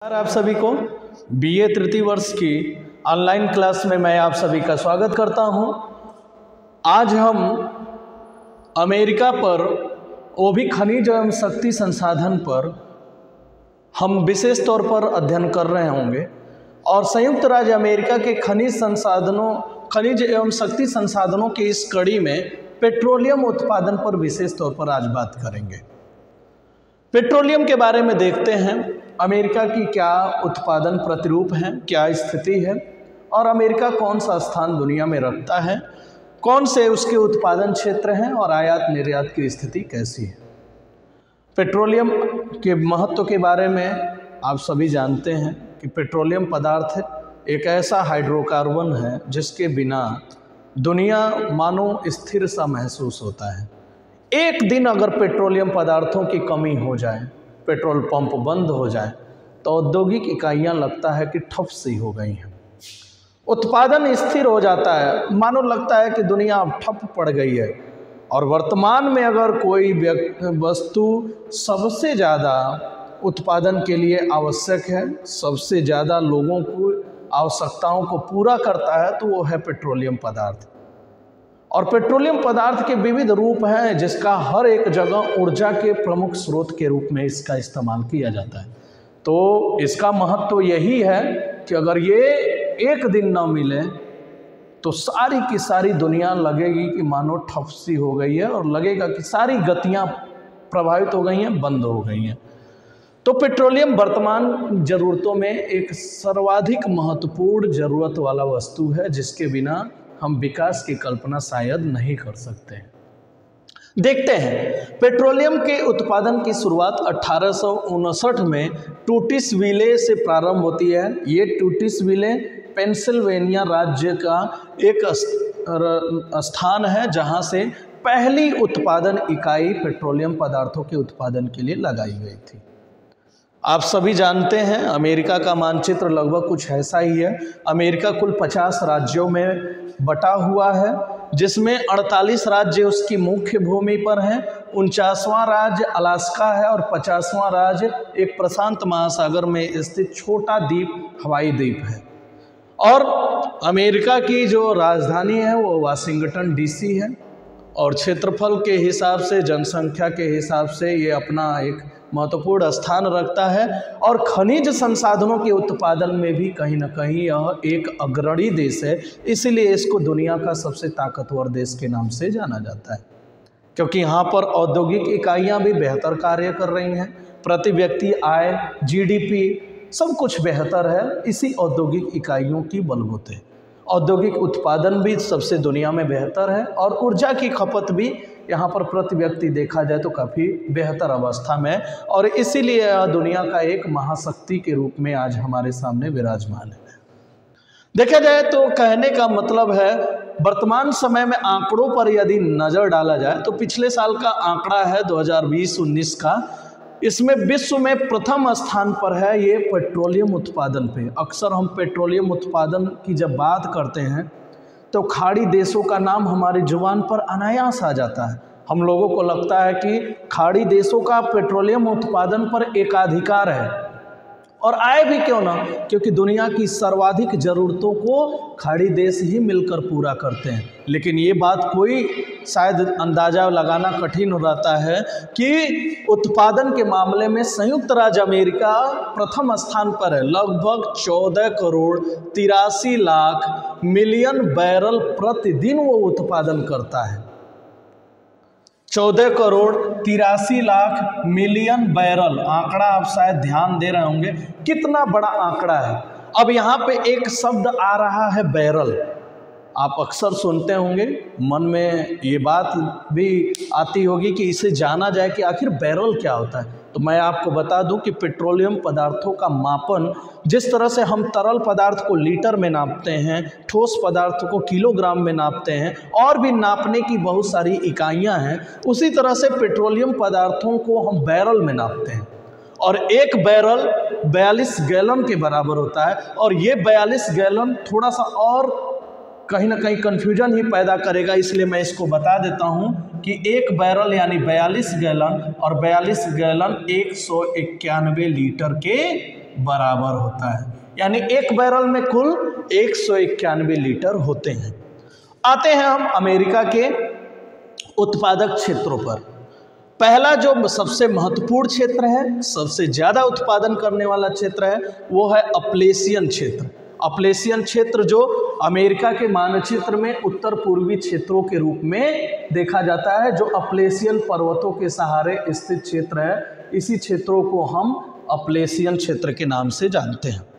आप सभी को बीए तृतीय वर्ष की ऑनलाइन क्लास में मैं आप सभी का स्वागत करता हूं। आज हम अमेरिका पर, वो भी खनिज एवं शक्ति संसाधन पर हम विशेष तौर पर अध्ययन कर रहे होंगे और संयुक्त राज्य अमेरिका के खनिज एवं शक्ति संसाधनों की इस कड़ी में पेट्रोलियम उत्पादन पर विशेष तौर पर आज बात करेंगे। पेट्रोलियम के बारे में देखते हैं, अमेरिका की क्या उत्पादन प्रतिरूप है, क्या स्थिति है और अमेरिका कौन सा स्थान दुनिया में रखता है, कौन से उसके उत्पादन क्षेत्र हैं और आयात निर्यात की स्थिति कैसी है। पेट्रोलियम के महत्व के बारे में आप सभी जानते हैं कि पेट्रोलियम पदार्थ एक ऐसा हाइड्रोकार्बन है जिसके बिना दुनिया मानो स्थिर सा महसूस होता है। एक दिन अगर पेट्रोलियम पदार्थों की कमी हो जाए, पेट्रोल पंप बंद हो जाए तो औद्योगिक इकाइयां लगता है कि ठप सी हो गई हैं, उत्पादन स्थिर हो जाता है, मानो लगता है कि दुनिया अब ठप पड़ गई है। और वर्तमान में अगर कोई वस्तु सबसे ज़्यादा उत्पादन के लिए आवश्यक है, सबसे ज़्यादा लोगों को आवश्यकताओं को पूरा करता है, तो वो है पेट्रोलियम पदार्थ। और पेट्रोलियम पदार्थ के विविध रूप हैं जिसका हर एक जगह ऊर्जा के प्रमुख स्रोत के रूप में इसका इस्तेमाल किया जाता है। तो इसका महत्व यही है कि अगर ये एक दिन ना मिले तो सारी की सारी दुनिया लगेगी कि मानो ठप सी हो गई है और लगेगा कि सारी गतियां प्रभावित हो गई हैं, बंद हो गई हैं। तो पेट्रोलियम वर्तमान ज़रूरतों में एक सर्वाधिक महत्वपूर्ण ज़रूरत वाला वस्तु है जिसके बिना हम विकास की कल्पना शायद नहीं कर सकते हैं। देखते हैं, पेट्रोलियम के उत्पादन की शुरुआत 1859 में टूटिसविले से प्रारंभ होती है। ये टूटिसविले पेंसिल्वेनिया राज्य का एक स्थान है जहां से पहली उत्पादन इकाई पेट्रोलियम पदार्थों के उत्पादन के लिए लगाई गई थी। आप सभी जानते हैं अमेरिका का मानचित्र लगभग कुछ ऐसा ही है। अमेरिका कुल 50 राज्यों में बटा हुआ है जिसमें 48 राज्य उसकी मुख्य भूमि पर हैं, 49वां राज्य अलास्का है और 50वां राज्य एक प्रशांत महासागर में स्थित छोटा द्वीप हवाई द्वीप है। और अमेरिका की जो राजधानी है वो वाशिंगटन डीसी है और क्षेत्रफल के हिसाब से, जनसंख्या के हिसाब से ये अपना एक महत्वपूर्ण स्थान रखता है। और खनिज संसाधनों के उत्पादन में भी कहीं ना कहीं यह एक अग्रणी देश है, इसीलिए इसको दुनिया का सबसे ताकतवर देश के नाम से जाना जाता है, क्योंकि यहाँ पर औद्योगिक इकाइयाँ भी बेहतर कार्य कर रही हैं। प्रति व्यक्ति आय, जीडीपी सब कुछ बेहतर है इसी औद्योगिक इकाइयों की बलबूते। औद्योगिक उत्पादन भी सबसे दुनिया में बेहतर है और ऊर्जा की खपत भी यहाँ पर प्रति व्यक्ति देखा जाए तो काफ़ी बेहतर अवस्था में है और इसीलिए यह दुनिया का एक महाशक्ति के रूप में आज हमारे सामने विराजमान है। देखा जाए तो कहने का मतलब है, वर्तमान समय में आंकड़ों पर यदि नज़र डाला जाए तो पिछले साल का आंकड़ा है 2020-19 का, इसमें विश्व में प्रथम स्थान पर है ये पेट्रोलियम उत्पादन पे। अक्सर हम पेट्रोलियम उत्पादन की जब बात करते हैं तो खाड़ी देशों का नाम हमारी जुबान पर अनायास आ जाता है। हम लोगों को लगता है कि खाड़ी देशों का पेट्रोलियम उत्पादन पर एकाधिकार है, और आए भी क्यों ना, क्योंकि दुनिया की सर्वाधिक ज़रूरतों को खाड़ी देश ही मिलकर पूरा करते हैं। लेकिन ये बात कोई शायद अंदाज़ा लगाना कठिन हो जाता है कि उत्पादन के मामले में संयुक्त राज्य अमेरिका प्रथम स्थान पर है। लगभग 14 करोड़ 83 लाख मिलियन बैरल प्रतिदिन वो उत्पादन करता है। 14 करोड़ 83 लाख मिलियन बैरल, आंकड़ा आप शायद ध्यान दे रहे होंगे कितना बड़ा आंकड़ा है। अब यहाँ पे एक शब्द आ रहा है बैरल, आप अक्सर सुनते होंगे, मन में ये बात भी आती होगी कि इसे जाना जाए कि आखिर बैरल क्या होता है। तो मैं आपको बता दूं कि पेट्रोलियम पदार्थों का मापन, जिस तरह से हम तरल पदार्थ को लीटर में नापते हैं, ठोस पदार्थ को किलोग्राम में नापते हैं और भी नापने की बहुत सारी इकाइयां हैं, उसी तरह से पेट्रोलियम पदार्थों को हम बैरल में नापते हैं। और एक बैरल 42 गैलन के बराबर होता है। और ये 42 गैलन थोड़ा सा और कहीं ना कहीं कन्फ्यूजन ही पैदा करेगा, इसलिए मैं इसको बता देता हूं कि एक बैरल यानी 42 गैलन और 42 गैलन 191 लीटर के बराबर होता है, यानी एक बैरल में कुल 191 लीटर होते हैं। आते हैं हम अमेरिका के उत्पादक क्षेत्रों पर। पहला जो सबसे महत्वपूर्ण क्षेत्र है, सबसे ज़्यादा उत्पादन करने वाला क्षेत्र है, वो है अपलेशियन क्षेत्र। अपलेशियन क्षेत्र जो अमेरिका के मानचित्र में उत्तर पूर्वी क्षेत्रों के रूप में देखा जाता है, जो अपलेशियन पर्वतों के सहारे स्थित क्षेत्र है, इसी क्षेत्रों को हम अपलेशियन क्षेत्र के नाम से जानते हैं।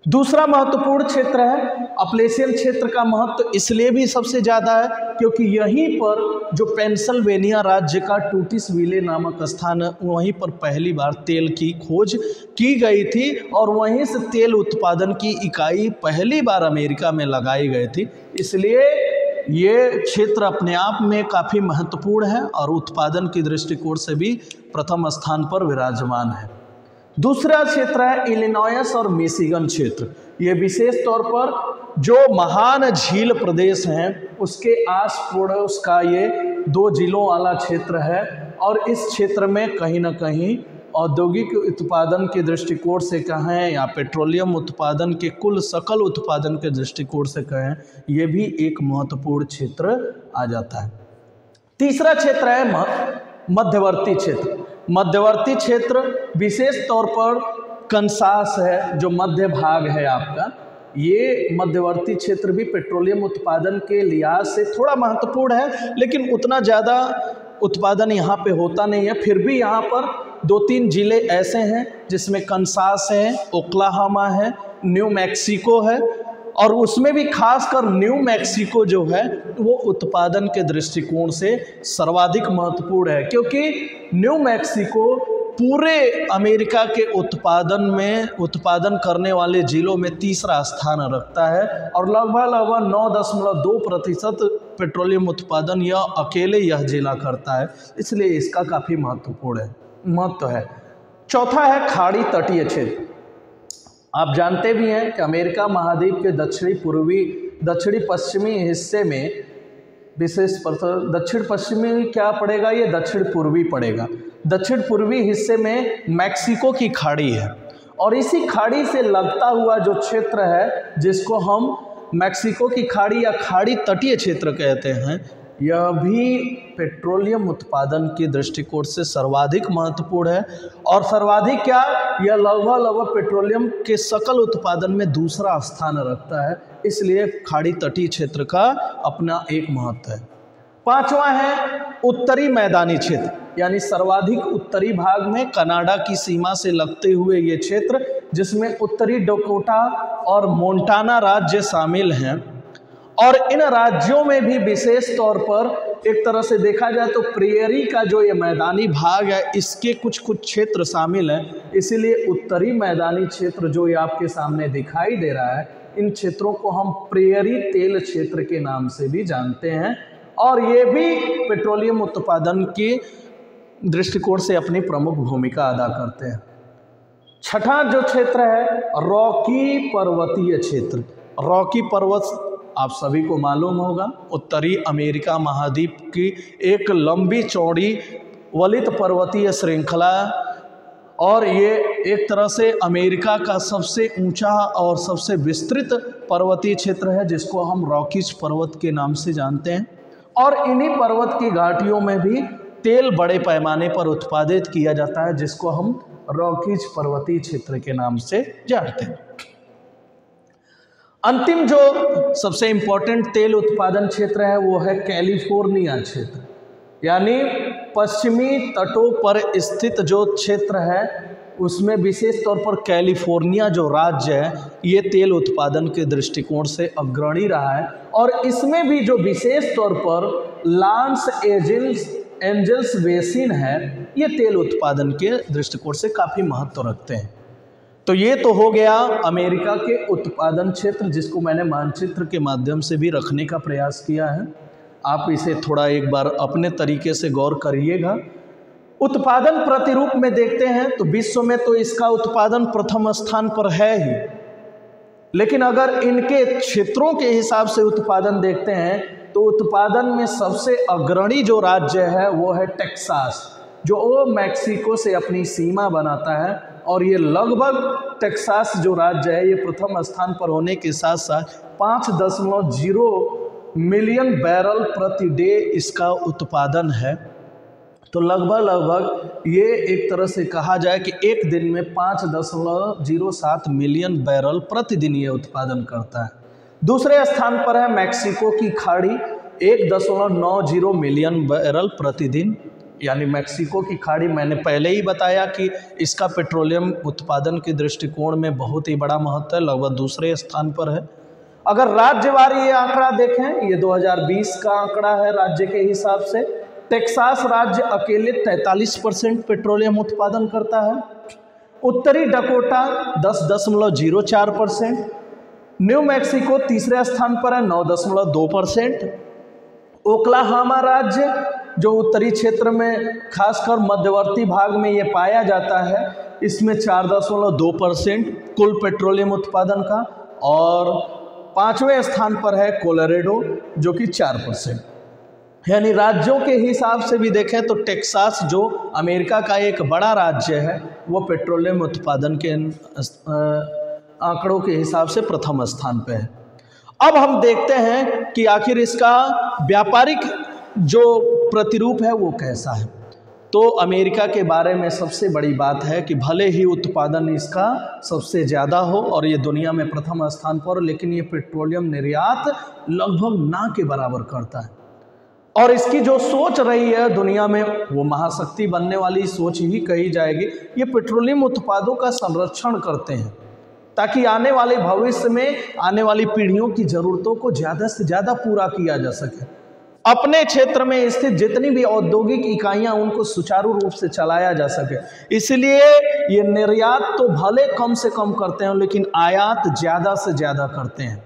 दूसरा महत्वपूर्ण क्षेत्र है, अपलेशियन क्षेत्र का महत्व इसलिए भी सबसे ज़्यादा है क्योंकि यहीं पर जो पेंसिल्वेनिया राज्य का टूटिसविले नामक स्थान है, वहीं पर पहली बार तेल की खोज की गई थी और वहीं से तेल उत्पादन की इकाई पहली बार अमेरिका में लगाई गई थी। इसलिए ये क्षेत्र अपने आप में काफ़ी महत्वपूर्ण है और उत्पादन की दृष्टिकोण से भी प्रथम स्थान पर विराजमान है। दूसरा क्षेत्र है इलिनॉयस और मिशिगन क्षेत्र। ये विशेष तौर पर जो महान झील प्रदेश हैं उसके आस पड़ोस का ये 2 जिलों वाला क्षेत्र है और इस क्षेत्र में कहीं ना कहीं औद्योगिक उत्पादन के दृष्टिकोण से कहें या पेट्रोलियम उत्पादन के कुल सकल उत्पादन के दृष्टिकोण से कहें, ये भी एक महत्वपूर्ण क्षेत्र आ जाता है। तीसरा क्षेत्र है मध्यवर्ती क्षेत्र। मध्यवर्ती क्षेत्र विशेष तौर पर कनसास है, जो मध्य भाग है आपका, ये मध्यवर्ती क्षेत्र भी पेट्रोलियम उत्पादन के लिहाज से थोड़ा महत्वपूर्ण है, लेकिन उतना ज़्यादा उत्पादन यहाँ पे होता नहीं है। फिर भी यहाँ पर 2-3 ज़िले ऐसे हैं जिसमें कनसास है, ओक्लाहोमा है, न्यू मैक्सिको है, और उसमें भी खासकर न्यू मैक्सिको जो है वो उत्पादन के दृष्टिकोण से सर्वाधिक महत्वपूर्ण है, क्योंकि न्यू मैक्सिको पूरे अमेरिका के उत्पादन करने वाले ज़िलों में तीसरा स्थान रखता है और लगभग 9.2% पेट्रोलियम उत्पादन यह अकेले यह जिला करता है, इसलिए इसका काफ़ी महत्व है। चौथा है खाड़ी तटीय क्षेत्र। आप जानते भी हैं कि अमेरिका महाद्वीप के दक्षिणी पश्चिमी हिस्से में विशेष दक्षिण पश्चिमी क्या पड़ेगा, ये दक्षिण पूर्वी पड़ेगा। दक्षिण पूर्वी हिस्से में मैक्सिको की खाड़ी है और इसी खाड़ी से लगता हुआ जो क्षेत्र है जिसको हम मैक्सिको की खाड़ी या खाड़ी तटीय क्षेत्र कहते हैं, यह भी पेट्रोलियम उत्पादन के दृष्टिकोण से सर्वाधिक महत्वपूर्ण है। और सर्वाधिक क्या, यह लगभग पेट्रोलियम के सकल उत्पादन में दूसरा स्थान रखता है, इसलिए खाड़ी तटीय क्षेत्र का अपना एक महत्व है। पांचवा है उत्तरी मैदानी क्षेत्र, यानी सर्वाधिक उत्तरी भाग में कनाडा की सीमा से लगते हुए ये क्षेत्र, जिसमें उत्तरी डकोटा और मोंटाना राज्य शामिल हैं। और इन राज्यों में भी विशेष तौर पर एक तरह से देखा जाए तो प्रेयरी का जो ये मैदानी भाग है, इसके कुछ क्षेत्र शामिल हैं, इसीलिए उत्तरी मैदानी क्षेत्र जो ये आपके सामने दिखाई दे रहा है, इन क्षेत्रों को हम प्रेयरी तेल क्षेत्र के नाम से भी जानते हैं और ये भी पेट्रोलियम उत्पादन के दृष्टिकोण से अपनी प्रमुख भूमिका अदा करते हैं। छठा जो क्षेत्र है रॉकी पर्वतीय क्षेत्र। रॉकी पर्वत आप सभी को मालूम होगा, उत्तरी अमेरिका महाद्वीप की एक लंबी चौड़ी वलित पर्वतीय श्रृंखला और ये एक तरह से अमेरिका का सबसे ऊंचा और सबसे विस्तृत पर्वतीय क्षेत्र है, जिसको हम रॉकीज पर्वत के नाम से जानते हैं। और इन्हीं पर्वत की घाटियों में भी तेल बड़े पैमाने पर उत्पादित किया जाता है, जिसको हम रॉकीज पर्वतीय क्षेत्र के नाम से जानते हैं। अंतिम जो सबसे इम्पोर्टेंट तेल उत्पादन क्षेत्र है वो है कैलिफोर्निया क्षेत्र, यानी पश्चिमी तटों पर स्थित जो क्षेत्र है उसमें विशेष तौर पर कैलिफोर्निया जो राज्य है ये तेल उत्पादन के दृष्टिकोण से अग्रणी रहा है और इसमें भी जो विशेष तौर पर लॉस एंजल्स बेसिन है ये तेल उत्पादन के दृष्टिकोण से काफ़ी महत्व रखते हैं। तो ये तो हो गया अमेरिका के उत्पादन क्षेत्र, जिसको मैंने मानचित्र के माध्यम से भी रखने का प्रयास किया है। आप इसे थोड़ा एक बार अपने तरीके से गौर करिएगा। उत्पादन प्रतिरूप में देखते हैं तो विश्व में तो इसका उत्पादन प्रथम स्थान पर है ही, लेकिन अगर इनके क्षेत्रों के हिसाब से उत्पादन देखते हैं तो उत्पादन में सबसे अग्रणी जो राज्य है वो है टेक्सास, जो मैक्सिको से अपनी सीमा बनाता है और ये लगभग टेक्सास जो राज्य है ये प्रथम स्थान पर होने के साथ साथ 5.0 मिलियन बैरल प्रति डे इसका उत्पादन है। तो लगभग ये एक तरह से कहा जाए कि एक दिन में 5.07 मिलियन बैरल प्रतिदिन ये उत्पादन करता है। दूसरे स्थान पर है मैक्सिको की खाड़ी 1.90 मिलियन बैरल प्रतिदिन, यानी मैक्सिको की खाड़ी मैंने पहले ही बताया कि इसका पेट्रोलियम उत्पादन के दृष्टिकोण में बहुत ही बड़ा महत्व है, लगभग दूसरे स्थान पर है। अगर राज्यवारी ये आंकड़ा देखें, ये 2020 का आंकड़ा है राज्य के हिसाब से, टेक्सास राज्य अकेले 43% पेट्रोलियम उत्पादन करता है, उत्तरी डकोटा 10.04%, न्यू मैक्सिको तीसरे स्थान पर है 9.2%, ओक्लाहोमा राज्य जो उत्तरी क्षेत्र में खासकर मध्यवर्ती भाग में ये पाया जाता है, इसमें 4.2% कुल पेट्रोलियम उत्पादन का, और पांचवें स्थान पर है कोलोराडो जो कि 4%। यानी राज्यों के हिसाब से भी देखें तो टेक्सास जो अमेरिका का एक बड़ा राज्य है वो पेट्रोलियम उत्पादन के आंकड़ों के हिसाब से प्रथम स्थान पे है। अब हम देखते हैं कि आखिर इसका व्यापारिक जो प्रतिरूप है वो कैसा है। तो अमेरिका के बारे में सबसे बड़ी बात है कि भले ही उत्पादन इसका सबसे ज़्यादा हो और ये दुनिया में प्रथम स्थान पर, लेकिन ये पेट्रोलियम निर्यात लगभग ना के बराबर करता है। और इसकी जो सोच रही है दुनिया में वो महाशक्ति बनने वाली सोच ही कही जाएगी। ये पेट्रोलियम उत्पादों का संरक्षण करते हैं ताकि आने वाले भविष्य में आने वाली पीढ़ियों की ज़रूरतों को ज़्यादा से ज़्यादा पूरा किया जा सके। अपने क्षेत्र में स्थित जितनी भी औद्योगिक इकाइयां उनको सुचारू रूप से चलाया जा सके। इसलिए ये निर्यात तो भले कम से कम करते हैं लेकिन आयात ज़्यादा से ज़्यादा करते हैं।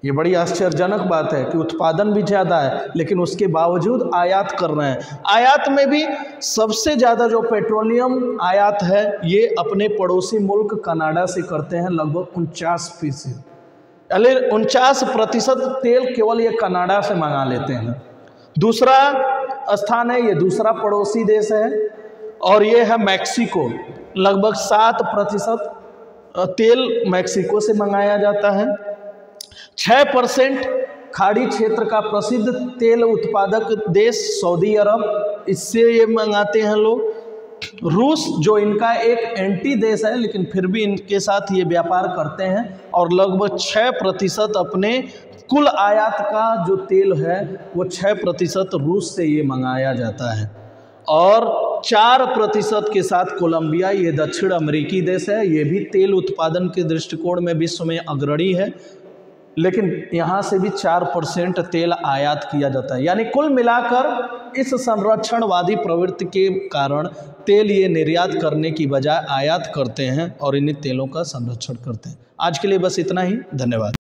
ये बड़ी आश्चर्यजनक बात है कि उत्पादन भी ज़्यादा है लेकिन उसके बावजूद आयात कर रहे हैं। आयात में भी सबसे ज़्यादा जो पेट्रोलियम आयात है ये अपने पड़ोसी मुल्क कनाडा से करते हैं, लगभग 49%। 49% तेल केवल ये कनाडा से मंगा लेते हैं। दूसरा स्थान है, ये दूसरा पड़ोसी देश है और ये है मैक्सिको। लगभग 7% तेल मैक्सिको से मंगाया जाता है। 6% खाड़ी क्षेत्र का प्रसिद्ध तेल उत्पादक देश सऊदी अरब, इससे ये मंगाते हैं लोग। रूस जो इनका एक एंटी देश है लेकिन फिर भी इनके साथ ये व्यापार करते हैं और लगभग 6% अपने कुल आयात का जो तेल है वो 6% रूस से ये मंगाया जाता है। और 4% के साथ कोलंबिया, ये दक्षिण अमेरिकी देश है, ये भी तेल उत्पादन के दृष्टिकोण में विश्व में अग्रणी है लेकिन यहाँ से भी 4% तेल आयात किया जाता है। यानी कुल मिलाकर इस संरक्षणवादी प्रवृत्ति के कारण तेल ये निर्यात करने की बजाय आयात करते हैं और इन्हीं तेलों का संरक्षण करते हैं। आज के लिए बस इतना ही, धन्यवाद।